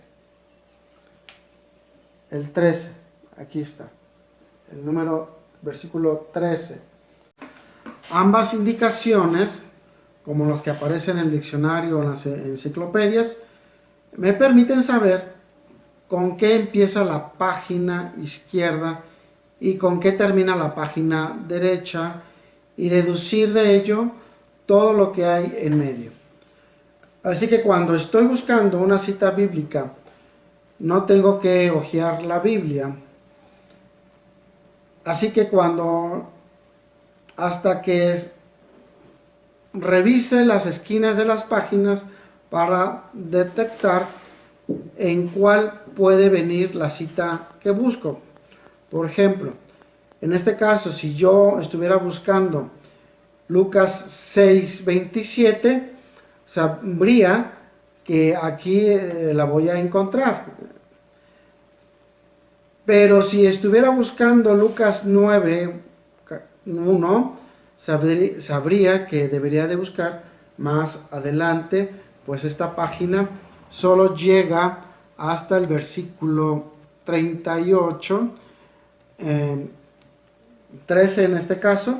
El 13, aquí está. El versículo 13. Ambas indicaciones, como las que aparecen en el diccionario o en las enciclopedias, me permiten saber con qué empieza la página izquierda y con qué termina la página derecha y deducir de ello todo lo que hay en medio. Así que cuando estoy buscando una cita bíblica, no tengo que hojear la Biblia. Así que hasta que revise las esquinas de las páginas para detectar en cuál puede venir la cita que busco. Por ejemplo, en este caso, si yo estuviera buscando Lucas 6:27, sabría que aquí la voy a encontrar. Pero si estuviera buscando Lucas 9:1, sabría que debería de buscar más adelante, pues esta página solo llega hasta el versículo 38, 13 en este caso,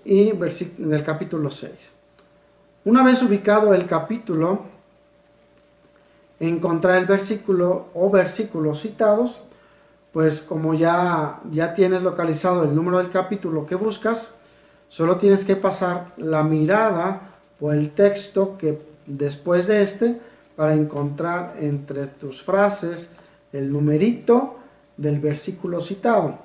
y del capítulo 6. Una vez ubicado el capítulo, encontrar el versículo o versículos citados, pues como ya tienes localizado el número del capítulo que buscas, solo tienes que pasar la mirada por el texto que después de este, para encontrar entre tus frases el numerito del versículo citado.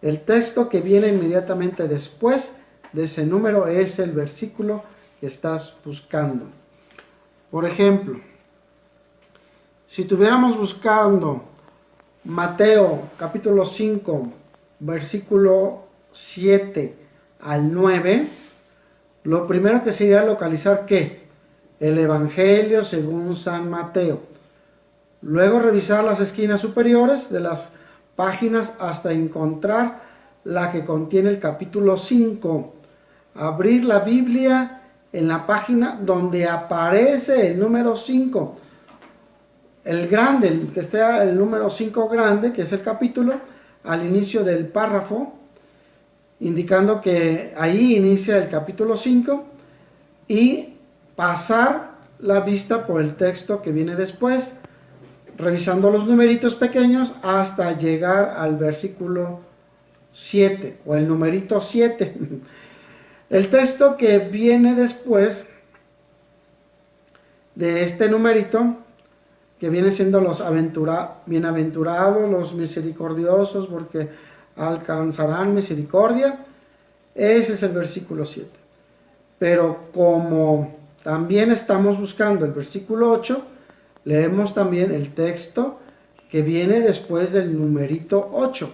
El texto que viene inmediatamente después de ese número es el versículo que estás buscando. Por ejemplo, si estuviéramos buscando Mateo capítulo 5, versículo 7 al 9, lo primero que sería localizar ¿qué? El Evangelio según San Mateo. Luego revisar las esquinas superiores de las páginas hasta encontrar la que contiene el capítulo 5. Abrir la Biblia en la página donde aparece el número 5. El grande, el que esté el número 5 grande, que es el capítulo, al inicio del párrafo, indicando que ahí inicia el capítulo 5, y pasar la vista por el texto que viene después, revisando los numeritos pequeños hasta llegar al versículo 7 o el numerito 7. El texto que viene después de este numerito, que viene siendo los bienaventurados, los misericordiosos, porque alcanzarán misericordia, ese es el versículo 7. Pero como también estamos buscando el versículo 8, leemos también el texto que viene después del numerito 8.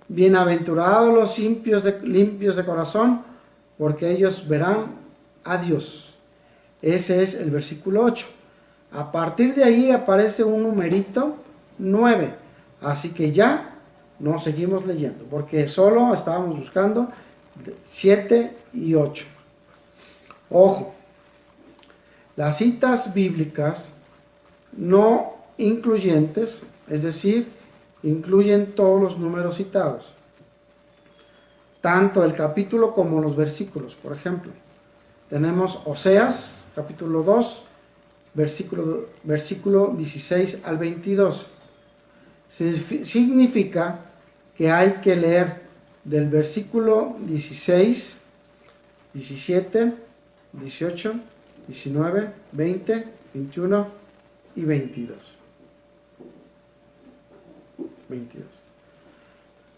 Bienaventurados los limpios de corazón, porque ellos verán a Dios. Ese es el versículo 8. A partir de ahí aparece un numerito 9. Así que ya no seguimos leyendo, porque solo estábamos buscando 7 y 8. Ojo, las citas bíblicas no incluyentes, es decir, incluyen todos los números citados, tanto el capítulo como los versículos. Por ejemplo, tenemos Oseas, capítulo 2, versículo 16 al 22. Significa que hay que leer del versículo 16, 17, 18, 19, 20, 21 y 22.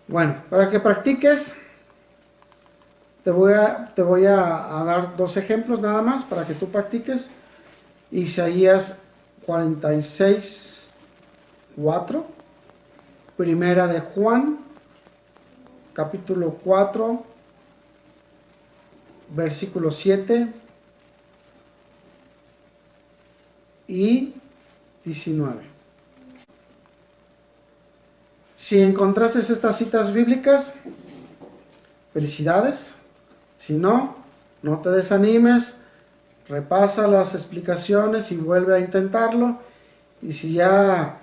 Bueno, para que practiques, te voy a dar dos ejemplos nada más para que tú practiques. Isaías 46, 4. Primera de Juan, capítulo 4, versículo 7 y 19. Si encontraste estas citas bíblicas, felicidades. Si no, no te desanimes, repasa las explicaciones y vuelve a intentarlo. Y si ya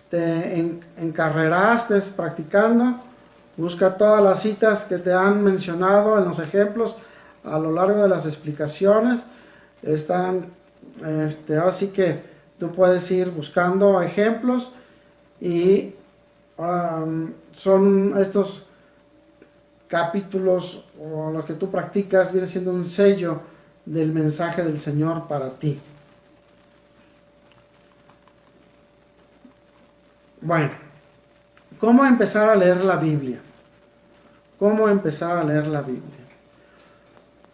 te encarreraste practicando, busca todas las citas que te han mencionado en los ejemplos a lo largo de las explicaciones. Están, ahora sí que tú puedes ir buscando ejemplos y son estos capítulos o lo que tú practicas viene siendo un sello del mensaje del Señor para ti. Bueno, ¿cómo empezar a leer la Biblia? ¿Cómo empezar a leer la Biblia?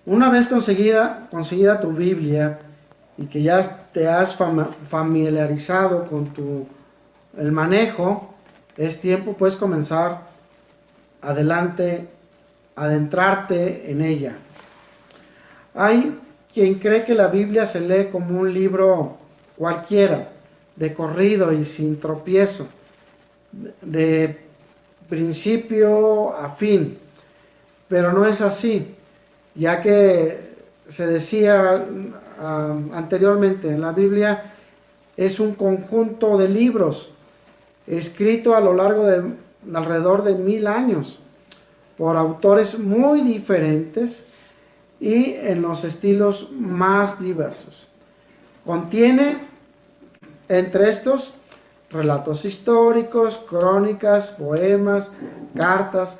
Una vez conseguida tu Biblia y que ya te has familiarizado con el manejo, es tiempo pues comenzar adentrarte en ella. Hay quien cree que la Biblia se lee como un libro cualquiera, de corrido y sin tropiezo, de principio a fin, pero no es así, ya que se decía anteriormente, en la Biblia es un conjunto de libros escrito a lo largo de alrededor de 1000 años. por autores muy diferentes y en los estilos más diversos. Contiene entre estos relatos históricos, crónicas, poemas, cartas,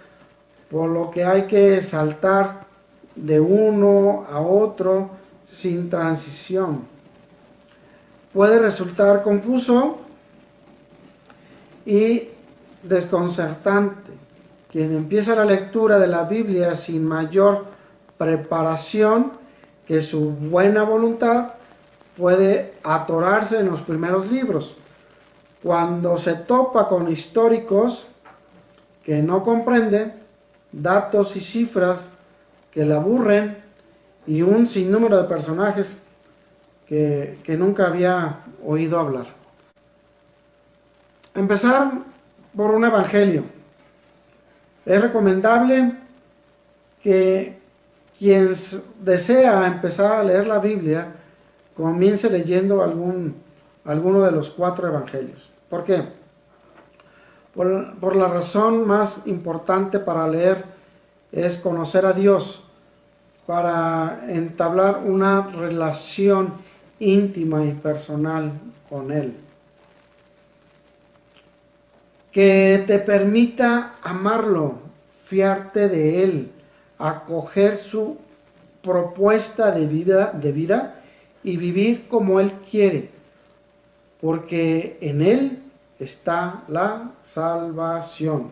por lo que hay que saltar de uno a otro sin transición. Puede resultar confuso y desconcertante. Quien empieza la lectura de la Biblia sin mayor preparación que su buena voluntad puede atorarse en los primeros libros. Cuando se topa con históricos que no comprende, datos y cifras que le aburren y un sinnúmero de personajes que nunca había oído hablar. Empezar por un evangelio. Es recomendable que quien desea empezar a leer la Biblia comience leyendo alguno de los 4 evangelios. ¿Por qué? Por la razón más importante para leer es conocer a Dios, para entablar una relación íntima y personal con Él, que te permita amarlo, fiarte de Él, acoger su propuesta de vida y vivir como Él quiere, porque en Él está la salvación.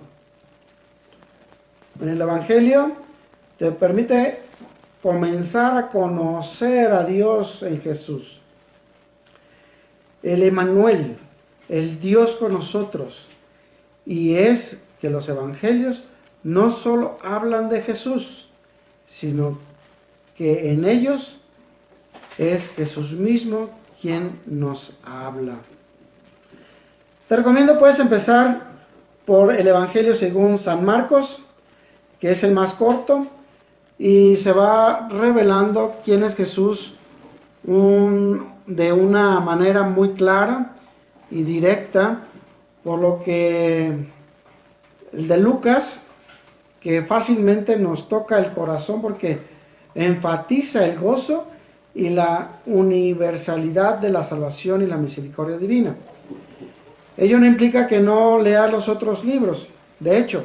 En el Evangelio te permite comenzar a conocer a Dios en Jesús. El Emmanuel, el Dios con nosotros. Y es que los evangelios no solo hablan de Jesús, sino que en ellos es Jesús mismo quien nos habla. Te recomiendo pues empezar por el Evangelio según San Marcos, que es el más corto, y se va revelando quién es Jesús de una manera muy clara y directa, por lo que el de Lucas, que fácilmente nos toca el corazón porque enfatiza el gozo y la universalidad de la salvación y la misericordia divina. Ello no implica que no leas los otros libros. De hecho,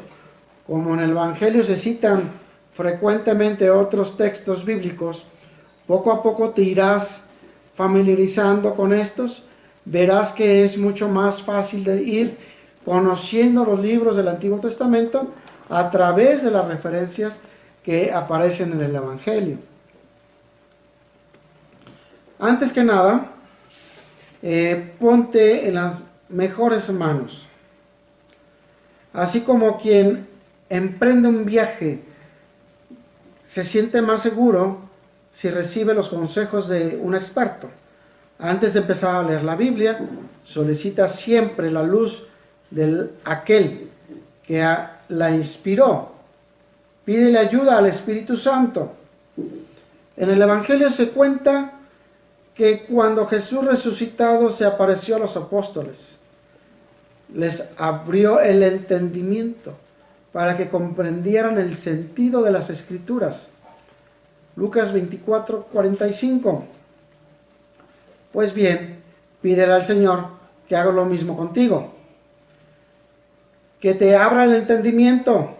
como en el Evangelio se citan frecuentemente otros textos bíblicos, poco a poco te irás familiarizando con estos. Verás que es mucho más fácil de ir conociendo los libros del Antiguo Testamento a través de las referencias que aparecen en el Evangelio. Antes que nada, ponte en las mejores manos. Así como quien emprende un viaje se siente más seguro si recibe los consejos de un experto. Antes de empezar a leer la Biblia, solicita siempre la luz de aquel que la inspiró. Pídele ayuda al Espíritu Santo. En el Evangelio se cuenta que cuando Jesús resucitado se apareció a los apóstoles, les abrió el entendimiento para que comprendieran el sentido de las Escrituras. Lucas 24:45. Pues bien, pídele al Señor que haga lo mismo contigo, que te abra el entendimiento,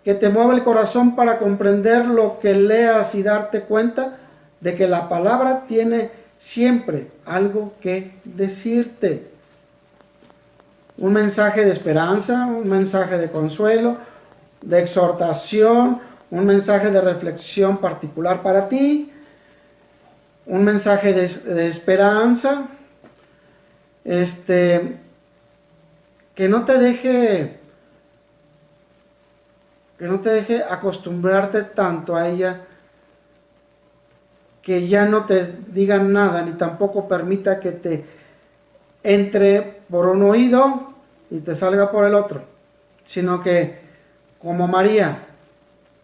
que te mueva el corazón para comprender lo que leas y darte cuenta de que la palabra tiene siempre algo que decirte. Un mensaje de esperanza, un mensaje de consuelo, de exhortación, un mensaje de reflexión particular para ti, un mensaje de esperanza, que no te deje acostumbrarte tanto a ella, que ya no te digan nada, ni tampoco permita que te entre por un oído y te salga por el otro, sino que, como María,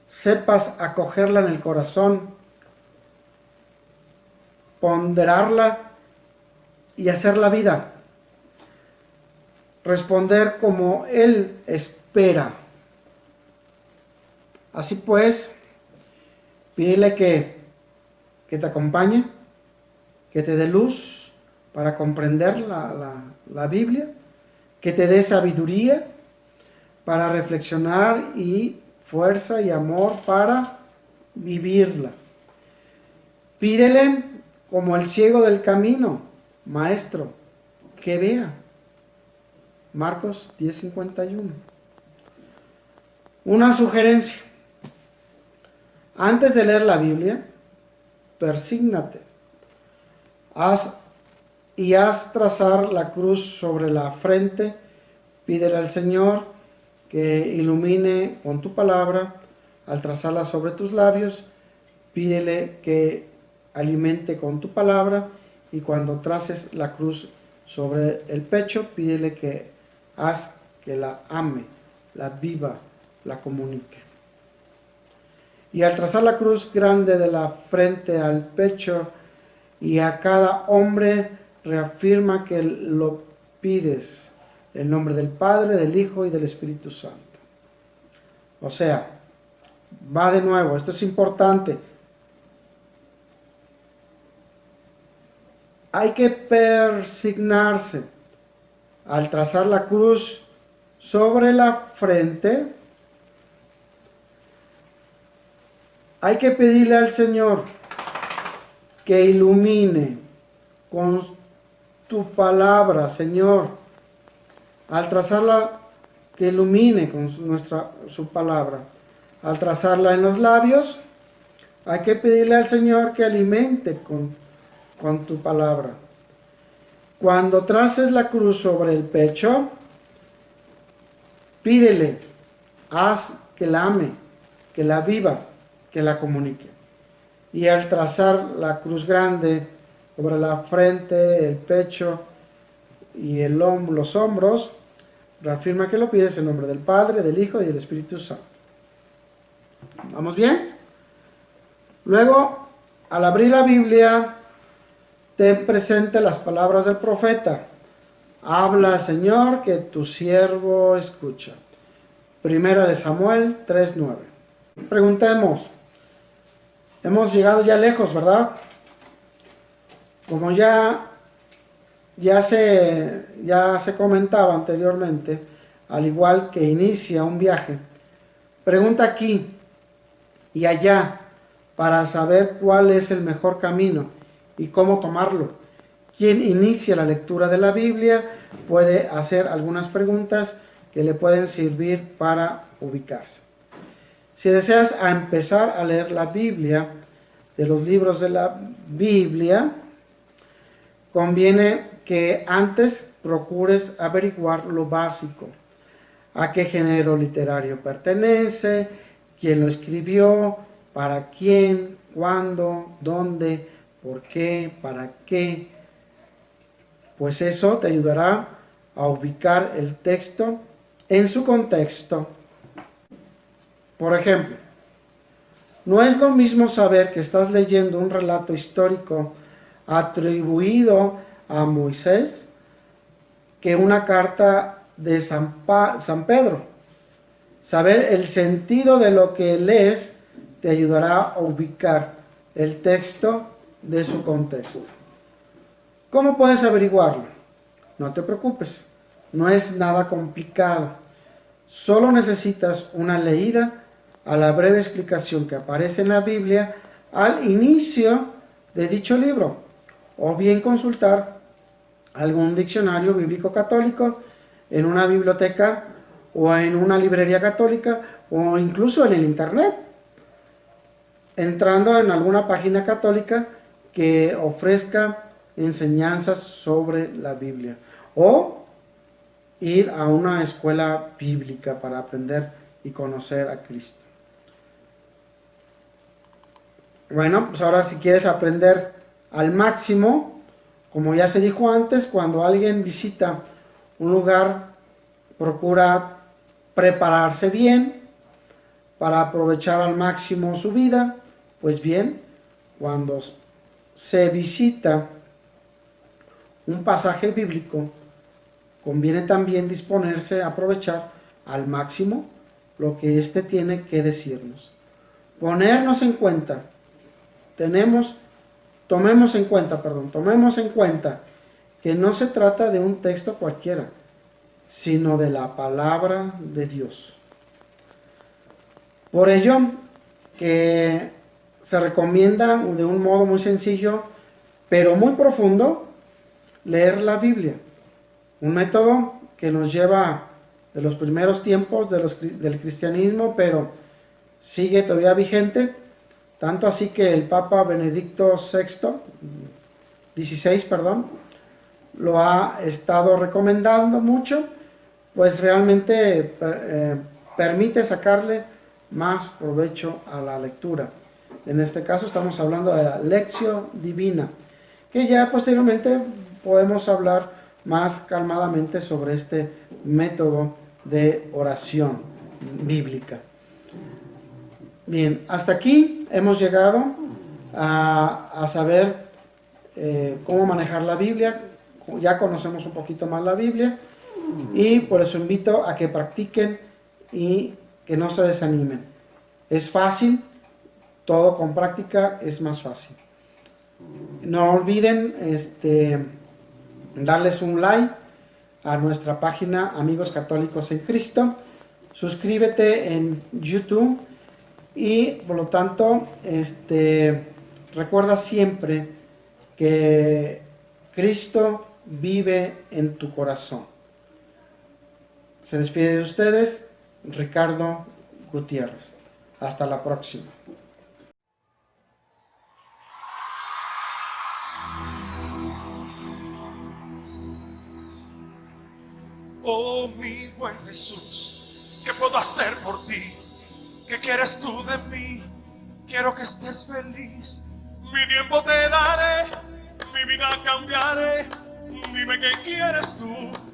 sepas acogerla en el corazón, ponderarla y hacer la vida, responder como Él espera. Así pues, pídele que te acompañe, que te dé luz para comprender la Biblia, que te dé sabiduría para reflexionar y fuerza y amor para vivirla. Pídele como el ciego del camino, maestro, que vea. Marcos 10:51. Una sugerencia. Antes de leer la Biblia, persígnate. Haz trazar la cruz sobre la frente. Pídele al Señor que ilumine con tu palabra al trazarla sobre tus labios. Pídele que alimente con tu palabra, y cuando traces la cruz sobre el pecho, pídele que haz que la ame, la viva, la comunique. Y al trazar la cruz grande de la frente al pecho y a cada hombre, reafirma que lo pides en nombre del Padre, del Hijo y del Espíritu Santo. O sea, va de nuevo, esto es importante. Hay que persignarse al trazar la cruz sobre la frente. Hay que pedirle al Señor que ilumine con tu palabra, Señor, al trazarla, que ilumine con su palabra. Al trazarla en los labios, hay que pedirle al Señor que alimente con tu palabra. Cuando traces la cruz sobre el pecho, pídele, haz que la ame, que la viva, que la comunique. Y al trazar la cruz grande sobre la frente, el pecho y los hombros, reafirma que lo pides en nombre del Padre, del Hijo y del Espíritu Santo. ¿Vamos bien? Luego, al abrir la Biblia, ten presente las palabras del profeta. Habla, Señor, que tu siervo escucha. Primera de Samuel 3:9. Preguntemos, hemos llegado ya lejos, ¿verdad? Como ya se comentaba anteriormente, al igual que inicia un viaje, pregunta aquí y allá para saber cuál es el mejor camino y cómo tomarlo. Quien inicia la lectura de la Biblia puede hacer algunas preguntas que le pueden servir para ubicarse. Si deseas empezar a leer la Biblia, de los libros de la Biblia, conviene que antes procures averiguar lo básico: a qué género literario pertenece, quién lo escribió, para quién, cuándo, dónde, por qué, para qué. Pues eso te ayudará a ubicar el texto en su contexto. Por ejemplo, no es lo mismo saber que estás leyendo un relato histórico atribuido a Moisés que una carta de San Pedro. Saber el sentido de lo que lees te ayudará a ubicar el texto de su contexto. ¿Cómo puedes averiguarlo? No te preocupes, no es nada complicado. Solo necesitas una leída a la breve explicación que aparece en la Biblia al inicio de dicho libro, o bien consultar algún diccionario bíblico católico en una biblioteca o en una librería católica o incluso en el internet, entrando en alguna página católica que ofrezca enseñanzas sobre la Biblia, o ir a una escuela bíblica para aprender y conocer a Cristo. Bueno, pues ahora, si quieres aprender al máximo, como ya se dijo antes, cuando alguien visita un lugar, procura prepararse bien para aprovechar al máximo su vida. Pues bien, cuando se visita un pasaje bíblico, conviene también disponerse a aprovechar al máximo lo que éste tiene que decirnos. Ponernos en cuenta, tomemos en cuenta que no se trata de un texto cualquiera, sino de la palabra de Dios. Por ello, que se recomienda de un modo muy sencillo, pero muy profundo, leer la Biblia. Un método que nos lleva de los primeros tiempos del cristianismo, pero sigue todavía vigente, tanto así que el Papa Benedicto XVI, lo ha estado recomendando mucho, pues realmente permite sacarle más provecho a la lectura. En este caso estamos hablando de la Lectio Divina, que ya posteriormente podemos hablar más calmadamente sobre este método de oración bíblica. Bien, hasta aquí hemos llegado a saber cómo manejar la Biblia. Ya conocemos un poquito más la Biblia y por eso invito a que practiquen y que no se desanimen. Es fácil, todo con práctica es más fácil. No olviden darles un like a nuestra página Amigos Católicos en Cristo. Suscríbete en YouTube y por lo tanto recuerda siempre que Cristo vive en tu corazón. Se despide de ustedes Ricardo Gutiérrez. Hasta la próxima. Oh, mi buen Jesús, ¿qué puedo hacer por ti? ¿Qué quieres tú de mí? Quiero que estés feliz. Mi tiempo te daré, mi vida cambiaré. Dime qué quieres tú,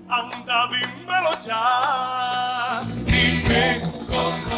anda, dímelo ya. Dime con